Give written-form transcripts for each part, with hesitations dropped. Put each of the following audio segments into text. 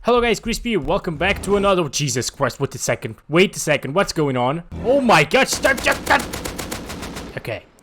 Hello guys, Crispy, welcome back to another— Jesus Christ, wait a second, what's going on? Oh my god, stop.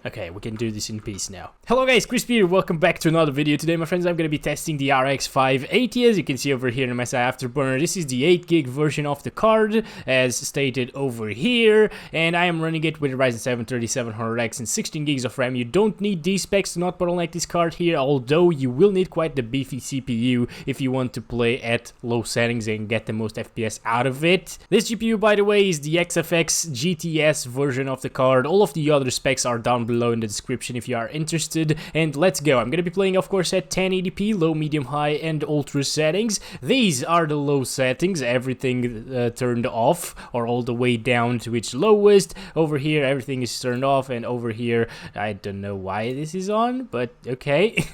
Okay, we can do this in peace now. Hello guys, Crispy here, welcome back to another video. Today, my friends, I'm gonna be testing the RX 580, as you can see over here in my Afterburner. This is the 8GB version of the card, as stated over here, and I am running it with a Ryzen 750i and 16GB of RAM. You don't need these specs to not bottleneck this card here, although you will need quite the beefy CPU if you want to play at low settings and get the most FPS out of it. This GPU, by the way, is the XFX GTS version of the card. All of the other specs are down below in the description if you are interested, and let's go. I'm gonna be playing, of course, at 1080p, low, medium, high, and ultra settings. These are the low settings, everything turned off, or all the way down to its lowest. Over here, everything is turned off, and over here, I don't know why this is on, but okay.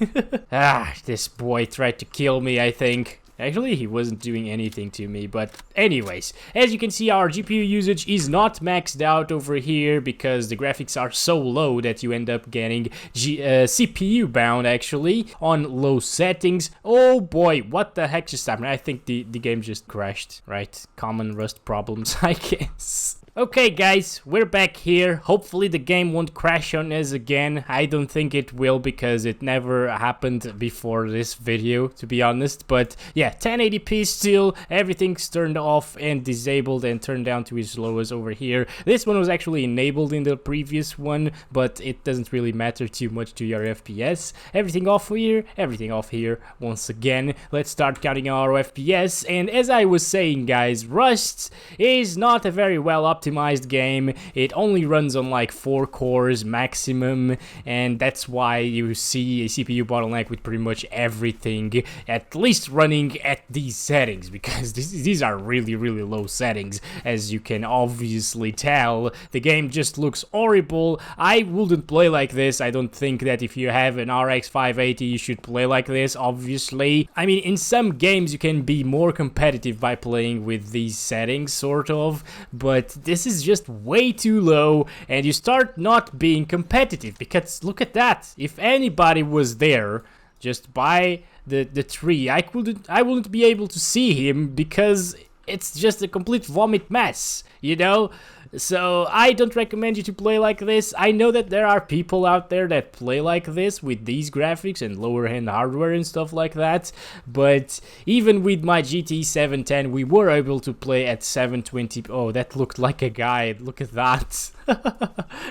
This boy tried to kill me, I think. Actually, he wasn't doing anything to me, but anyways, as you can see, our GPU usage is not maxed out over here because the graphics are so low that you end up getting CPU bound, actually, on low settings. Oh boy, what the heck just happened? I think the game just crashed, right? Common Rust problems, I guess. Okay guys, we're back here. Hopefully the game won't crash on us again. I don't think it will because it never happened before this video, to be honest. But yeah, 1080p still, everything's turned off and disabled and turned down to its lowest over here. This one was actually enabled in the previous one, but it doesn't really matter too much to your FPS. Everything off here, everything off here. Once again, let's start counting our FPS. And as I was saying, guys, Rust is not a very well optimized game. It only runs on like 4 cores maximum, and that's why you see a CPU bottleneck with pretty much everything at least running at these settings, because these are really low settings, as you can obviously tell. The game just looks horrible. I wouldn't play like this. I don't think that if you have an RX 580 you should play like this, obviously. I mean, in some games you can be more competitive by playing with these settings, sort of, but this is just way too low, and you start not being competitive, because look at that. If anybody was there just by the tree, I wouldn't be able to see him because it's just a complete vomit mess, you know? So I don't recommend you to play like this. I know that there are people out there that play like this with these graphics and lower end hardware and stuff like that, but even with my GT 710 we were able to play at 720. Oh, that looked like a guy. Look at that.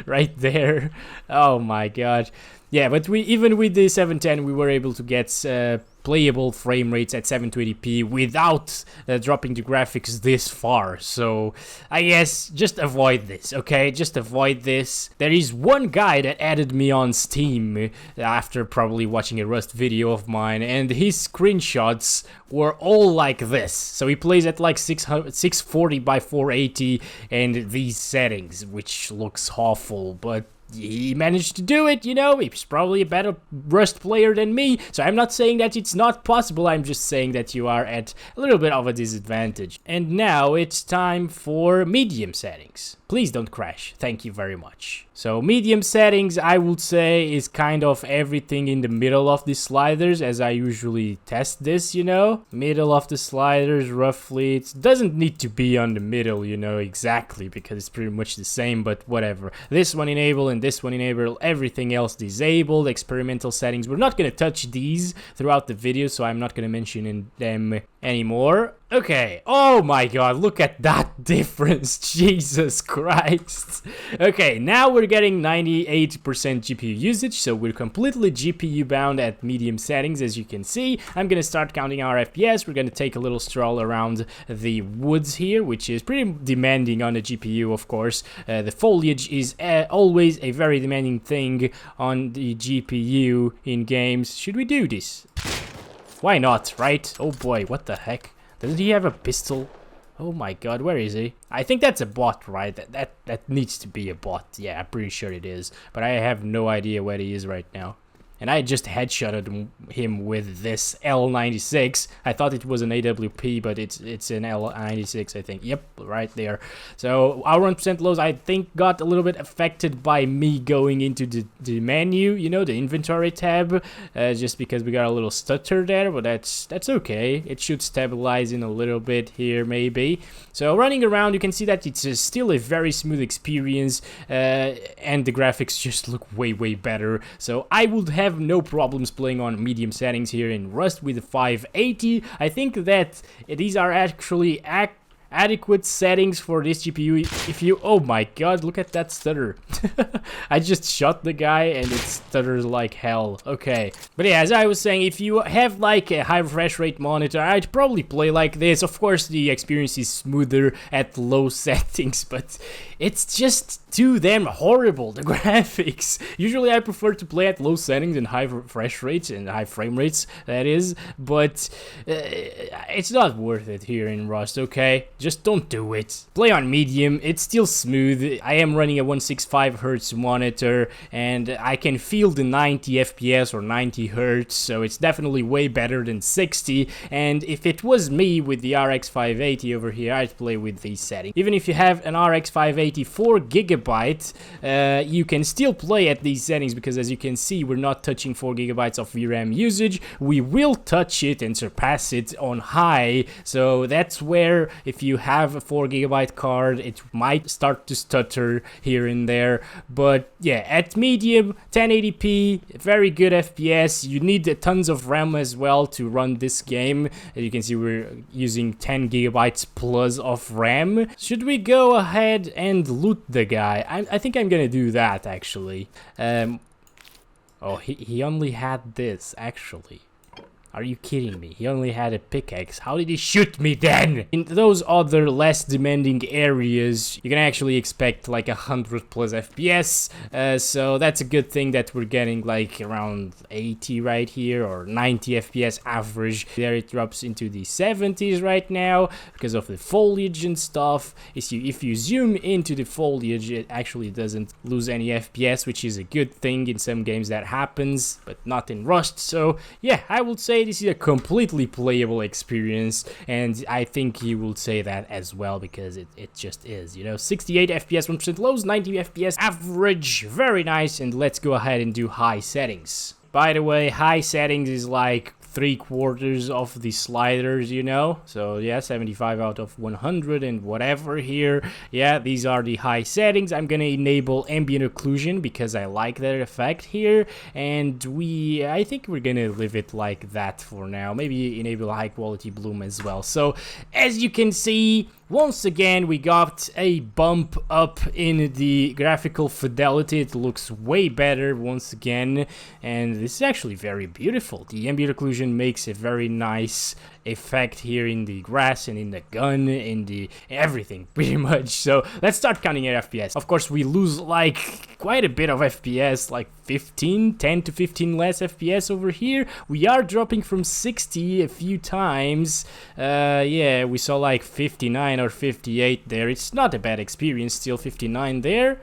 Right there. Oh my god. Yeah, but even with the 710 we were able to get playable frame rates at 720p without dropping the graphics this far. So I guess just avoid this, okay? Just avoid this. There is one guy that added me on Steam after probably watching a Rust video of mine, and his screenshots were all like this. So he plays at like 640 by 480 and these settings, which looks awful, but he managed to do it, you know. He's probably a better Rust player than me, so I'm not saying that it's not possible. I'm just saying that you are at a little bit of a disadvantage. And now it's time for medium settings. Please don't crash. Thank you very much. So medium settings, I would say, is kind of everything in the middle of the sliders, as I usually test this, you know. Middle of the sliders, roughly. It doesn't need to be on the middle, you know, exactly, because it's pretty much the same, but whatever. This one enable and this one enable, everything else disabled. Experimental settings, we're not going to touch these throughout the video, so I'm not going to mention them anymore. Okay, oh my god, look at that difference. Jesus Christ. Okay, now we're getting 98% GPU usage, so we're completely GPU bound at medium settings, as you can see. I'm gonna start counting our FPS. We're gonna take a little stroll around the woods here, which is pretty demanding on the GPU, of course. The foliage is always a very demanding thing on the GPU in games. Should we do this? Why not, right? Oh boy, what the heck? Doesn't he have a pistol? Oh my god, where is he? I think that's a bot, right? That needs to be a bot. Yeah, I'm pretty sure it is. But I have no idea where he is right now. and I just headshotted him with this L96. I thought it was an AWP, but it's an L96, I think. Yep, right there. So our 1% lows, I think, got a little bit affected by me going into the menu, you know, the inventory tab, just because we got a little stutter there, but that's okay. It should stabilize in a little bit here, maybe. So running around, you can see that it's still a very smooth experience, and the graphics just look way better. So I would have no problems playing on medium settings here in Rust with the 580. I think that these are actually adequate settings for this GPU. If you, oh my god, look at that stutter. I just shot the guy and it stutters like hell. Okay, but yeah, as I was saying, if you have like a high refresh rate monitor, I'd probably play like this. Of course, the experience is smoother at low settings, but it's just too damn horrible, the graphics. Usually I prefer to play at low settings and high refresh rates and high frame rates, that is, but it's not worth it here in Rust, okay? Just don't do it. Play on medium, it's still smooth. I am running a 165 Hz monitor and I can feel the 90 FPS or 90 Hz, so it's definitely way better than 60. And if it was me with the RX 580 over here, I'd play with these settings. Even if you have an RX 580 4GB, you can still play at these settings, because as you can see, we're not touching 4GB of VRAM usage. We will touch it and surpass it on high, so that's where if you have a 4GB card, it might start to stutter here and there. But yeah, at medium, 1080p, very good FPS. You need tons of RAM as well to run this game. As you can see, we're using 10GB plus of RAM. Should we go ahead and loot the guy? I think I'm gonna do that, actually. Oh, he only had this, actually. Are you kidding me? He only had a pickaxe. How did he shoot me then? In those other less demanding areas, you can actually expect like 100 plus FPS. So that's a good thing that we're getting like around 80 right here, or 90 FPS average. There it drops into the 70s right now because of the foliage and stuff. If you zoom into the foliage, it actually doesn't lose any FPS, which is a good thing. In some games that happens, but not in Rust. So yeah, I would say this is a completely playable experience, and I think you will say that as well, because it just is, you know. 68 FPS 1% lows, 90 FPS average, very nice. And let's go ahead and do high settings. By the way, high settings is like 3/4 of the sliders, you know. So yeah, 75 out of 100 and whatever here. Yeah, these are the high settings. I'm gonna enable ambient occlusion because I like that effect here, and I think we're gonna leave it like that for now. Maybe enable high quality bloom as well. So as you can see, once again, we got a bump up in the graphical fidelity. It looks way better once again, and this is actually very beautiful. The ambient occlusion makes a very nice effect here in the grass and in the gun, in the everything pretty much. So let's start counting at FPS. Of course, we lose like quite a bit of FPS, like 10 to 15 less FPS over here. We are dropping from 60 a few times. Yeah, we saw like 59 or 58 there. It's not a bad experience, still 59 there.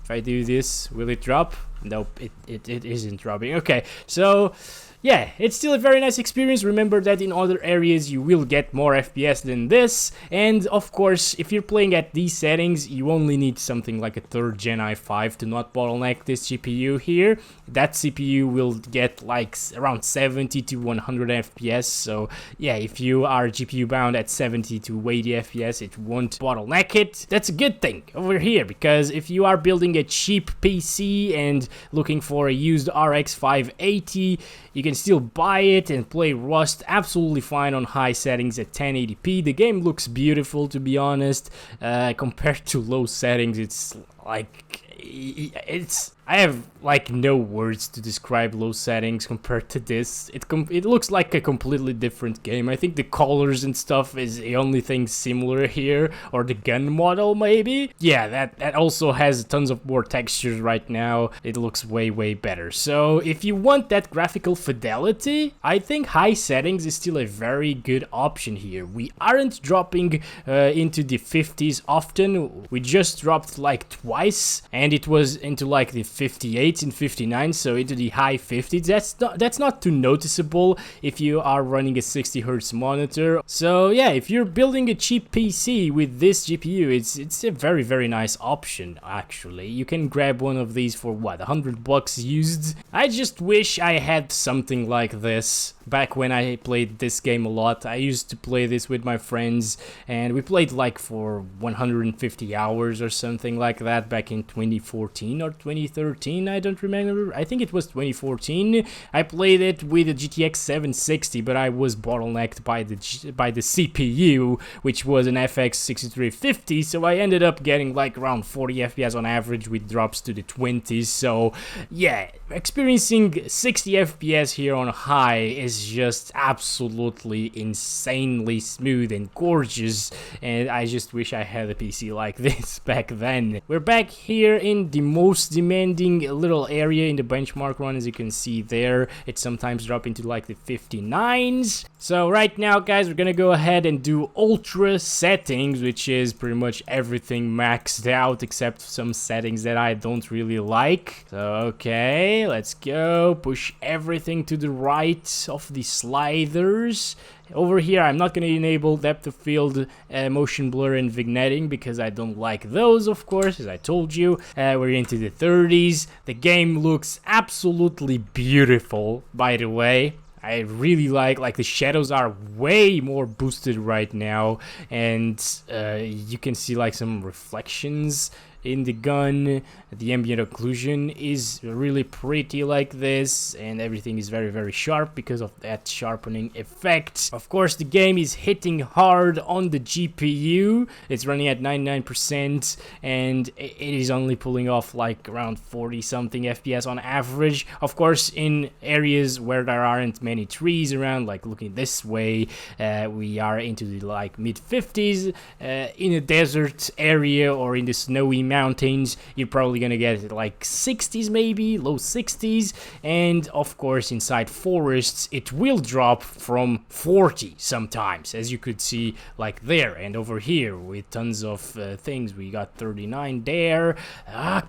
If I do this, will it drop? Nope, it isn't dropping. Okay, so yeah, it's still a very nice experience. Remember that in other areas you will get more FPS than this. And of course, if you're playing at these settings, you only need something like a 3rd Gen i5 to not bottleneck this GPU here. That CPU will get like around 70 to 100 FPS. So yeah, if you are GPU bound at 70 to 80 FPS, it won't bottleneck it. That's a good thing over here, because if you are building a cheap PC and looking for a used RX 580, you can still buy it and play Rust absolutely fine on high settings at 1080p. The game looks beautiful, to be honest. Compared to low settings, it's like I have like no words to describe low settings compared to this. It looks like a completely different game. I think the colors and stuff is the only thing similar here, or the gun model maybe. Yeah, that also has tons of more textures right now. It looks way better. So if you want that graphical fidelity, I think high settings is still a very good option here. We aren't dropping into the 50s often. We just dropped like twice, and it was into like the 58s and 59s, so into the high 50s. That's not too noticeable if you are running a 60 Hz monitor. So yeah, if you're building a cheap PC with this GPU, it's a very nice option. Actually, you can grab one of these for what, $100 used. I just wish I had something like this back when I played this game a lot. I used to play this with my friends, and we played like for 150 hours or something like that back in 2014 or 2013. I don't remember. I think it was 2014. I played it with a GTX 760, but I was bottlenecked by the CPU, which was an FX 6350. So I ended up getting like around 40 FPS on average with drops to the 20s. So yeah, experiencing 60 FPS here on high is just absolutely insanely smooth and gorgeous, and I just wish I had a PC like this back then. We're back here in the most demanding little area in the benchmark run. As you can see there, it sometimes drop into like the 59s. So right now, guys, we're gonna go ahead and do ultra settings, which is pretty much everything maxed out except some settings that I don't really like. So okay, let's go. Push everything to the right of the sliders. Over here, I'm not going to enable depth of field, motion blur, and vignetting because I don't like those, of course, as I told you. We're into the 30s. The game looks absolutely beautiful, by the way. I really like the shadows are way more boosted right now, and you can see like some reflections in the gun. The ambient occlusion is really pretty like this, and everything is very sharp because of that sharpening effect. Of course, the game is hitting hard on the GPU. It's running at 99%, and it is only pulling off like around 40 something FPS on average. Of course, in areas where there aren't many trees around, like looking this way, we are into the like mid 50s. In a desert area or in the snowy mountains, you're probably gonna get like 60s, maybe low 60s, and of course inside forests it will drop from 40 sometimes, as you could see like there. And over here with tons of things, we got 39 there.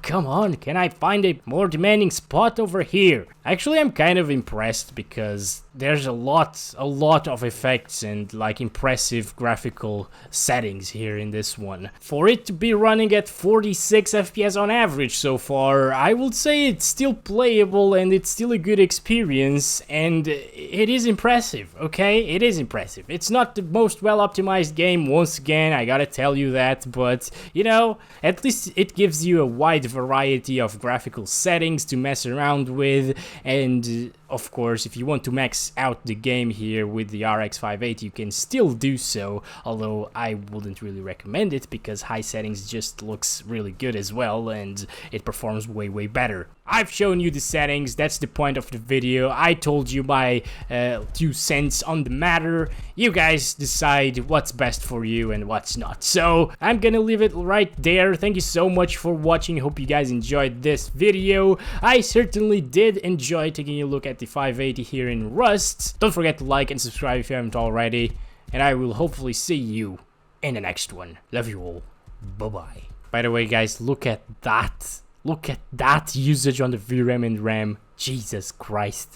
Come on, can I find a more demanding spot over here? Actually, I'm kind of impressed because there's a lot of effects and like impressive graphical settings here in this one. For it to be running at 46 FPS on average so far, I would say it's still playable and it's still a good experience, and it is impressive, okay? It is impressive. It's not the most well optimized game, once again, I gotta tell you that, but you know, at least it gives you a wide variety of graphical settings to mess around with. And of course, if you want to max out the game here with the RX 580, you can still do so, although I wouldn't really recommend it because high settings just looks really good as well, and it performs way better. I've shown you the settings, that's the point of the video. I told you my 2 cents on the matter. You guys decide what's best for you and what's not. So I'm gonna leave it right there. Thank you so much for watching. Hope you guys enjoyed this video. I certainly did enjoy taking a look at the 580 here in Rust. Don't forget to like and subscribe if you haven't already, and I will hopefully see you in the next one. Love you all. Bye-bye. By the way, guys, look at that. Look at that usage on the VRAM and RAM. Jesus Christ.